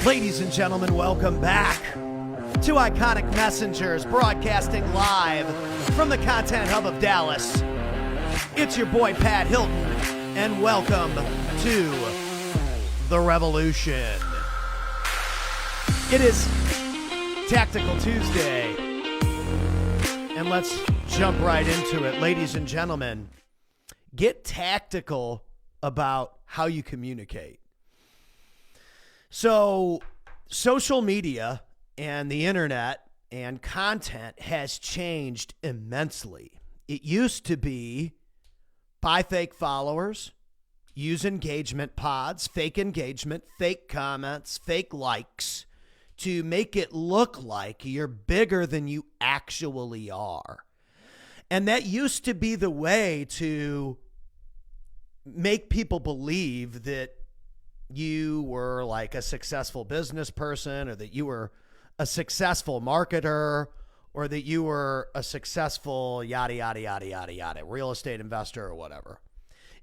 Ladies and gentlemen, welcome back to Iconic Messengers, broadcasting live from the Content Hub of Dallas. It's your boy, Pat Hilton, and welcome to The Revolution. It is Tactical Tuesday, and let's jump right into it. Ladies and gentlemen, get tactical about how you communicate. So, social media and the internet and content has changed immensely. It used to be buy fake followers, use engagement pods, fake engagement, fake comments, fake likes to make it look like you're bigger than you actually are. And that used to be the way to make people believe that you were like a successful business person, or that you were a successful marketer, or that you were a successful yada, yada, yada, yada, yada, real estate investor or whatever.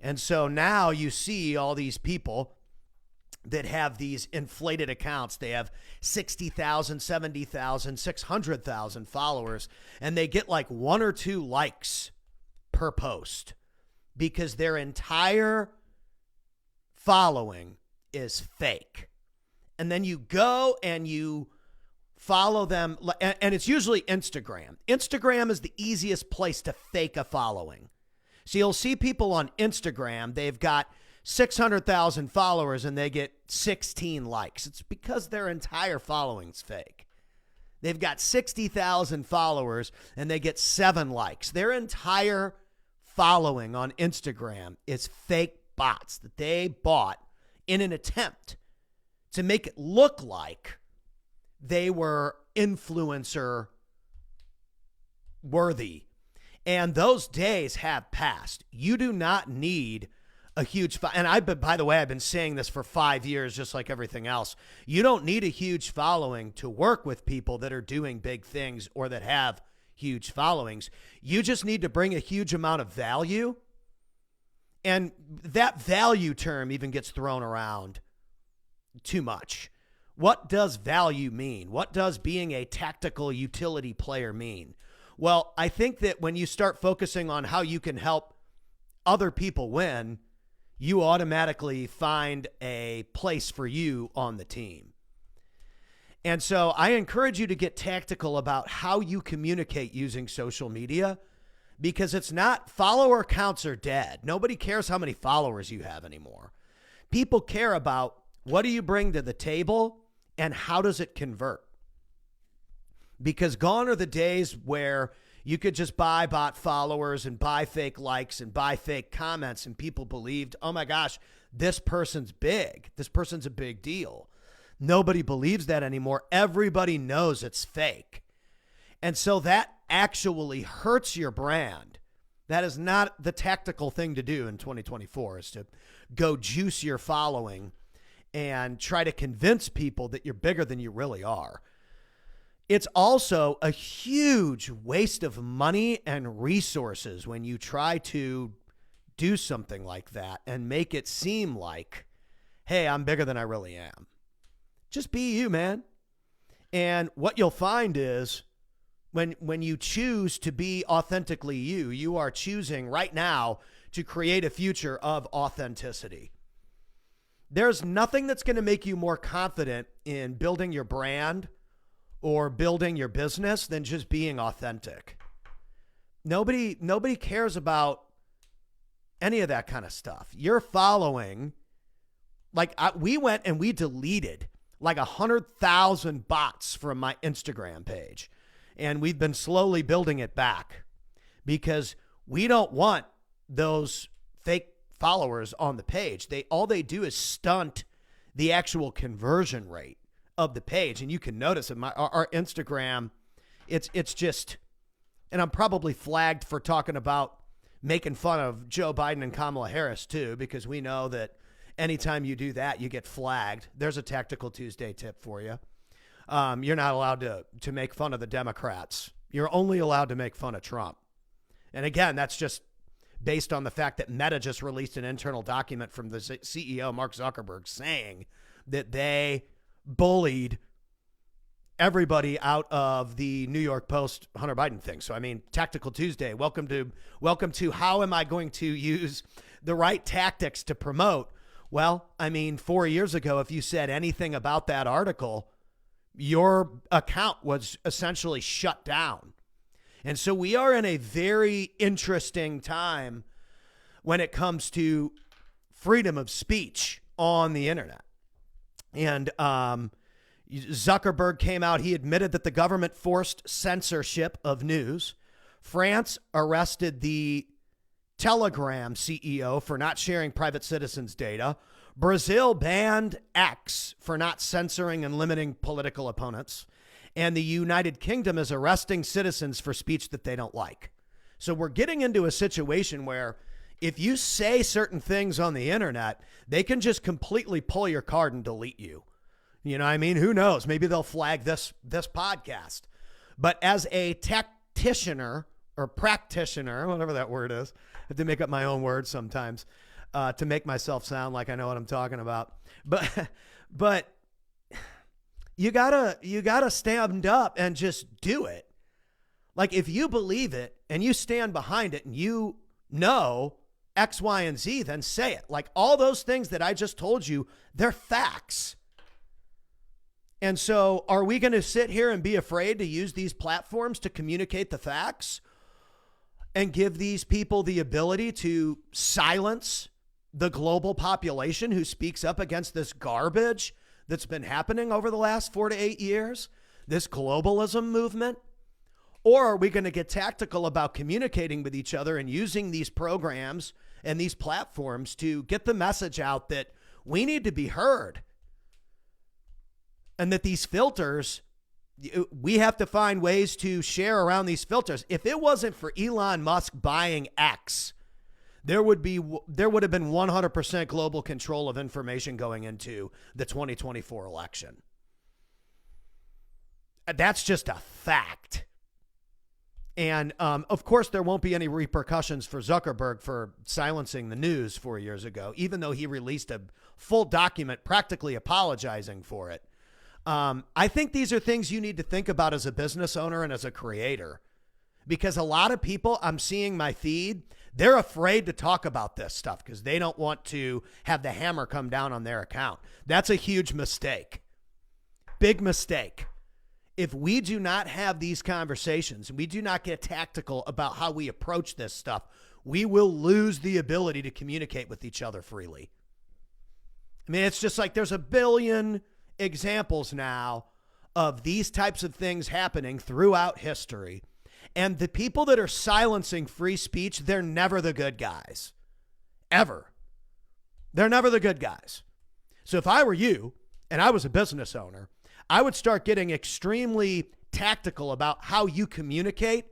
And so now you see all these people that have these inflated accounts. They have 60,000, 70,000, 600,000 followers, and they get like 1 or 2 likes per post because their entire following is fake. And then you go and you follow them, and it's usually Instagram. Instagram is the easiest place to fake a following. So you'll see people on Instagram, they've got 600,000 followers and they get 16 likes. It's because their entire following's fake. They've got 60,000 followers and they get 7 likes. Their entire following on Instagram is fake bots that they bought in an attempt to make it look like they were influencer worthy. And those days have passed. You do not need a huge, by the way, I've been saying this for 5 years, just like everything else. You don't need a huge following to work with people that are doing big things or that have huge followings. You just need to bring a huge amount of value. And that value term even gets thrown around too much. What does value mean? What does being a tactical utility player mean? Well, I think that when you start focusing on how you can help other people win, you automatically find a place for you on the team. And so I encourage you to get tactical about how you communicate using social media, because it's not, follower counts are dead. Nobody cares how many followers you have anymore. People care about what do you bring to the table and how does it convert? Because gone are the days where you could just buy bot followers and buy fake likes and buy fake comments and people believed, oh my gosh, this person's big. This person's a big deal. Nobody believes that anymore. Everybody knows it's fake. And so that actually hurts your brand. That is not the tactical thing to do in 2024, is to go juice your following and try to convince people that you're bigger than you really are. It's also a huge waste of money and resources when you try to do something like that and make it seem like, hey, I'm bigger than I really am. Just be you, man. And what you'll find is when you choose to be authentically you, you are choosing right now to create a future of authenticity. There's nothing that's going to make you more confident in building your brand or building your business than just being authentic. Nobody cares about any of that kind of stuff. You're following, we went and we deleted like 100,000 bots from my Instagram page. And we've been slowly building it back because we don't want those fake followers on the page. All they do is stunt the actual conversion rate of the page. And you can notice in our Instagram, it's just, and I'm probably flagged for talking about making fun of Joe Biden and Kamala Harris too, because we know that anytime you do that, you get flagged. There's a Tactical Tuesday tip for you. You're not allowed to make fun of the Democrats. You're only allowed to make fun of Trump. And again, that's just based on the fact that Meta just released an internal document from the CEO, Mark Zuckerberg, saying that they bullied everybody out of the New York Post Hunter Biden thing. So, I mean, Tactical Tuesday, welcome to how am I going to use the right tactics to promote? Well, I mean, 4 years ago, if you said anything about that article, your account was essentially shut down. And so we are in a very interesting time when it comes to freedom of speech on the internet. And Zuckerberg came out. He admitted that the government forced censorship of news. France arrested the Telegram CEO for not sharing private citizens' data. Brazil banned X for not censoring and limiting political opponents. And the United Kingdom is arresting citizens for speech that they don't like. So we're getting into a situation where if you say certain things on the internet, they can just completely pull your card and delete you. You know what I mean? Who knows? Maybe they'll flag this podcast. But as a tacticianer or practitioner, whatever that word is, I have to make up my own words sometimes to make myself sound like I know what I'm talking about. But you gotta stand up and just do it. Like if you believe it and you stand behind it and you know X, Y, and Z, then say it. Like all those things that I just told you, they're facts. And so are we going to sit here and be afraid to use these platforms to communicate the facts and give these people the ability to silence the global population who speaks up against this garbage that's been happening over the last 4 to 8 years, this globalism movement? Or are we going to get tactical about communicating with each other and using these programs and these platforms to get the message out that we need to be heard? And that these filters, we have to find ways to share around these filters. If it wasn't for Elon Musk buying X, there would have been 100% global control of information going into the 2024 election. That's just a fact. And of course, there won't be any repercussions for Zuckerberg for silencing the news 4 years ago, even though he released a full document practically apologizing for it. I think these are things you need to think about as a business owner and as a creator, because a lot of people I'm seeing my feed, they're afraid to talk about this stuff because they don't want to have the hammer come down on their account. That's a huge mistake. Big mistake. If we do not have these conversations and we do not get tactical about how we approach this stuff, we will lose the ability to communicate with each other freely. I mean, it's just like there's a billion examples now of these types of things happening throughout history. And the people that are silencing free speech, they're never the good guys. Ever. They're never the good guys. So if I were you and I was a business owner, I would start getting extremely tactical about how you communicate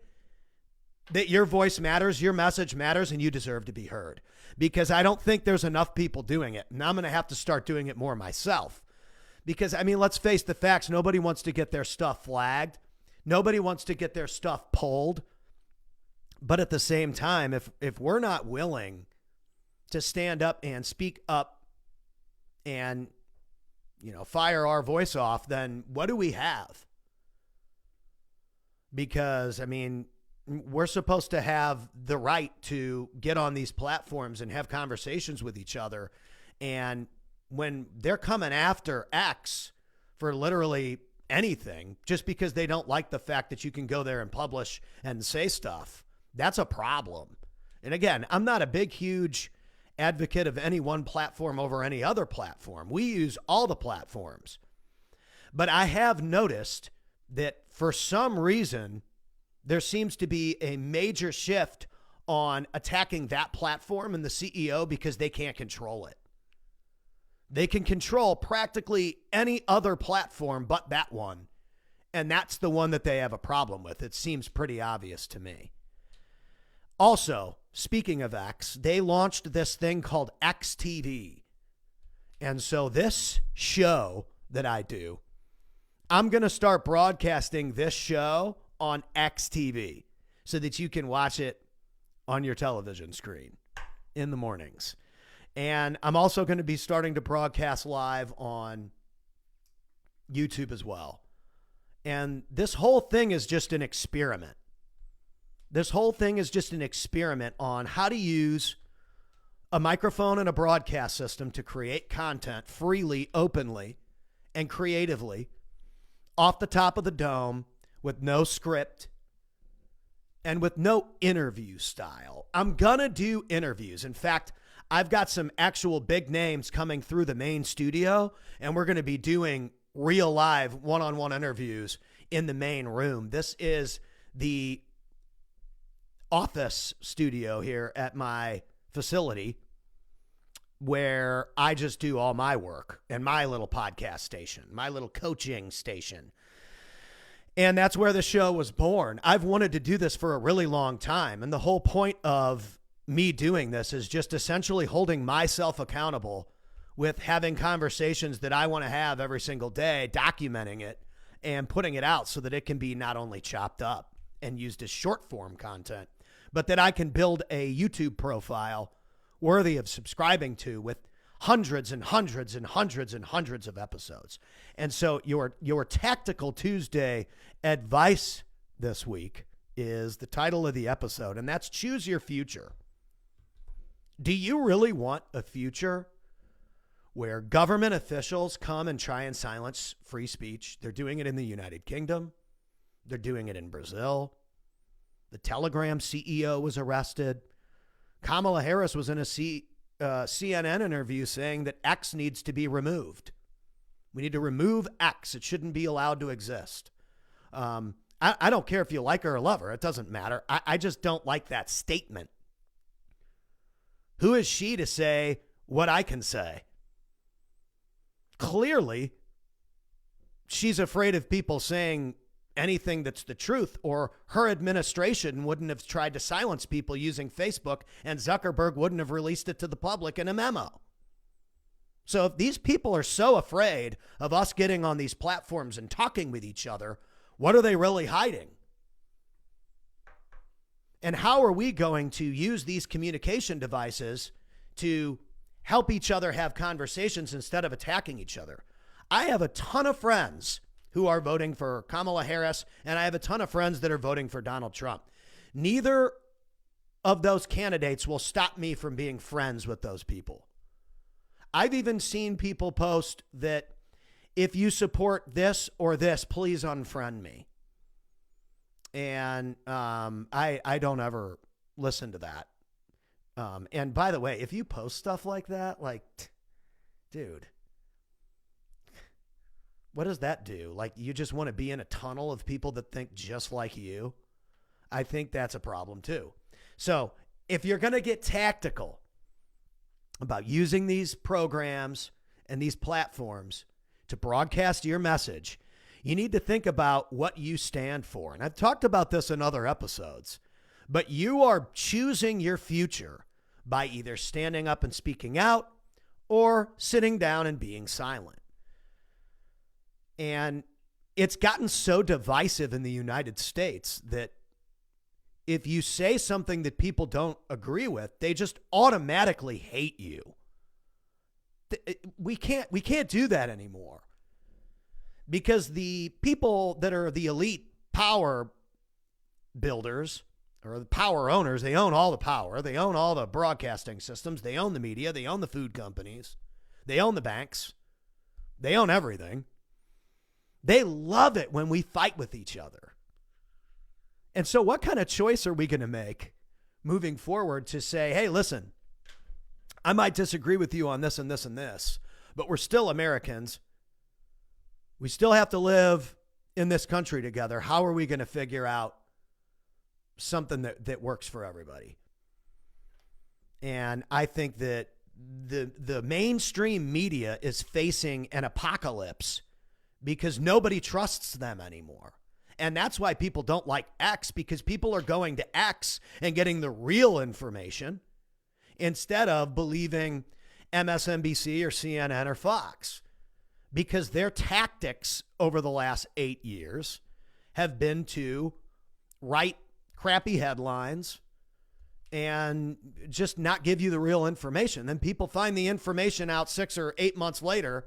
that your voice matters, your message matters, and you deserve to be heard. Because I don't think there's enough people doing it. And I'm going to have to start doing it more myself. Because, I mean, let's face the facts. Nobody wants to get their stuff flagged. Nobody wants to get their stuff pulled. But at the same time, if we're not willing to stand up and speak up and, you know, fire our voice off, then what do we have? Because, I mean, we're supposed to have the right to get on these platforms and have conversations with each other. And when they're coming after X for literally anything, just because they don't like the fact that you can go there and publish and say stuff, that's a problem. And again, I'm not a big, huge advocate of any one platform over any other platform. We use all the platforms. But I have noticed that for some reason, there seems to be a major shift on attacking that platform and the CEO because they can't control it. They can control practically any other platform but that one. And that's the one that they have a problem with. It seems pretty obvious to me. Also, speaking of X, they launched this thing called XTV. And so this show that I do, I'm going to start broadcasting this show on XTV so that you can watch it on your television screen in the mornings. And I'm also going to be starting to broadcast live on YouTube as well. And this whole thing is just an experiment. This whole thing is just an experiment on how to use a microphone and a broadcast system to create content freely, openly, and creatively off the top of the dome with no script and with no interview style. I'm going to do interviews. In fact, I've got some actual big names coming through the main studio, and we're going to be doing real live one-on-one interviews in the main room. This is the office studio here at my facility where I just do all my work and my little podcast station, my little coaching station. And that's where the show was born. I've wanted to do this for a really long time. And the whole point of me doing this is just essentially holding myself accountable with having conversations that I want to have every single day, documenting it and putting it out so that it can be not only chopped up and used as short form content, but that I can build a YouTube profile worthy of subscribing to with hundreds and hundreds and hundreds and hundreds of episodes. And so your Tactical Tuesday advice this week is the title of the episode, and that's Choose Your Future. Do you really want a future where government officials come and try and silence free speech? They're doing it in the United Kingdom. They're doing it in Brazil. The Telegram CEO was arrested. Kamala Harris was in a CNN interview saying that X needs to be removed. We need to remove X. It shouldn't be allowed to exist. I don't care if you like her or love her. It doesn't matter. I just don't like that statement. Who is she to say what I can say? Clearly, she's afraid of people saying anything that's the truth, or her administration wouldn't have tried to silence people using Facebook, and Zuckerberg wouldn't have released it to the public in a memo. So if these people are so afraid of us getting on these platforms and talking with each other, what are they really hiding? And how are we going to use these communication devices to help each other have conversations instead of attacking each other? I have a ton of friends who are voting for Kamala Harris, and I have a ton of friends that are voting for Donald Trump. Neither of those candidates will stop me from being friends with those people. I've even seen people post that if you support this or this, please unfriend me. And I don't ever listen to that. And by the way, if you post stuff like that, like, dude, what does that do? Like, you just want to be in a tunnel of people that think just like you? I think that's a problem too. So if you're going to get tactical about using these programs and these platforms to broadcast your message, you need to think about what you stand for. And I've talked about this in other episodes, but you are choosing your future by either standing up and speaking out or sitting down and being silent. And it's gotten so divisive in the United States that if you say something that people don't agree with, they just automatically hate you. We can't do that anymore, because the people that are the elite power builders or the power owners, they own all the power. They own all the broadcasting systems. They own the media. They own the food companies. They own the banks. They own everything. They love it when we fight with each other. And so what kind of choice are we going to make moving forward to say, hey, listen, I might disagree with you on this and this and this, but we're still Americans. We still have to live in this country together. How are we going to figure out something that works for everybody? And I think that the mainstream media is facing an apocalypse because nobody trusts them anymore. And that's why people don't like X, because people are going to X and getting the real information instead of believing MSNBC or CNN or Fox, because their tactics over the last 8 years have been to write crappy headlines and just not give you the real information. Then people find the information out 6 or 8 months later,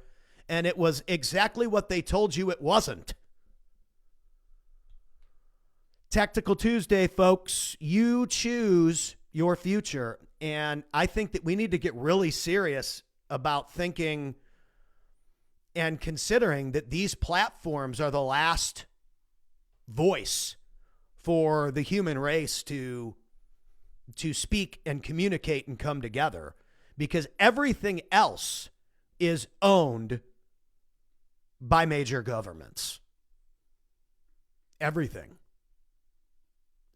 and it was exactly what they told you it wasn't. Tactical Tuesday, folks. You choose your future. And I think that we need to get really serious about thinking and considering that these platforms are the last voice for the human race to speak and communicate and come together, because everything else is owned by major governments. Everything.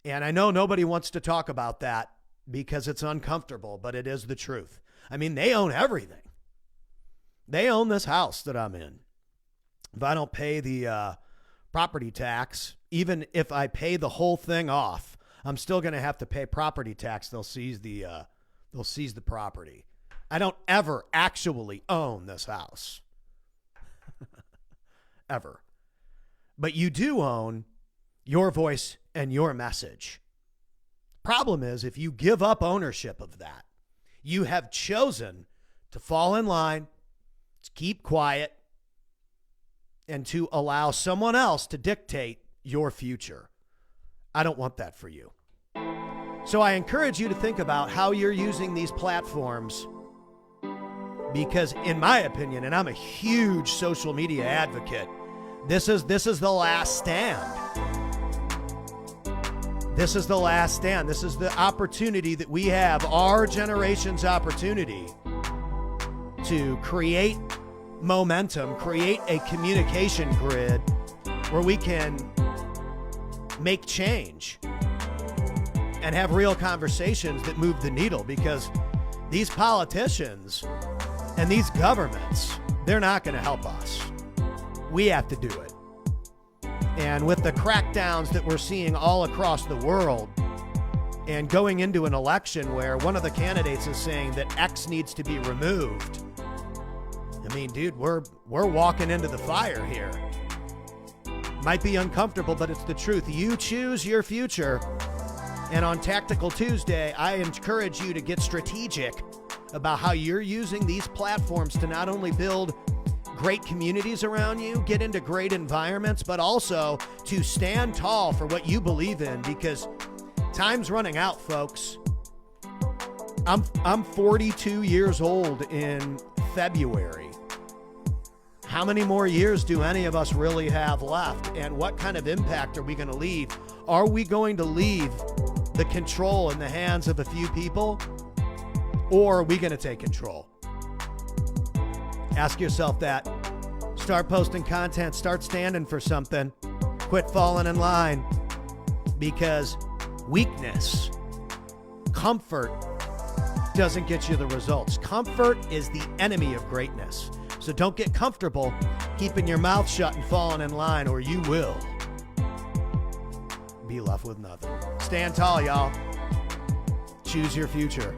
And I know nobody wants to talk about that because it's uncomfortable, but it is the truth. I mean, they own everything. They own this house that I'm in. If I don't pay the property tax, even if I pay the whole thing off, I'm still going to have to pay property tax. They'll seize the property. I don't ever actually own this house. Ever. But you do own your voice and your message. Problem is, if you give up ownership of that, you have chosen to fall in line, to keep quiet, and to allow someone else to dictate your future. I don't want that for you. So I encourage you to think about how you're using these platforms, because in my opinion, and I'm a huge social media advocate, this is the last stand. This is the last stand. This is the opportunity that we have, our generation's opportunity, to create momentum, create a communication grid where we can make change and have real conversations that move the needle, because these politicians and these governments, they're not going to help us. We have to do it. And with the crackdowns that we're seeing all across the world, and going into an election where one of the candidates is saying that X needs to be removed, I mean, dude, we're walking into the fire here. Might be uncomfortable, but it's the truth. You choose your future. And on Tactical Tuesday, I encourage you to get strategic about how you're using these platforms to not only build great communities around you, get into great environments, but also to stand tall for what you believe in, because time's running out, folks. I'm 42 years old in February. How many more years do any of us really have left? And what kind of impact are we going to leave? Are we going to leave the control in the hands of a few people? Or are we going to take control? Ask yourself that. Start posting content. Start standing for something. Quit falling in line. Because weakness, comfort, doesn't get you the results. Comfort is the enemy of greatness. So don't get comfortable keeping your mouth shut and falling in line, or you will be left with nothing. Stand tall, y'all. Choose your future.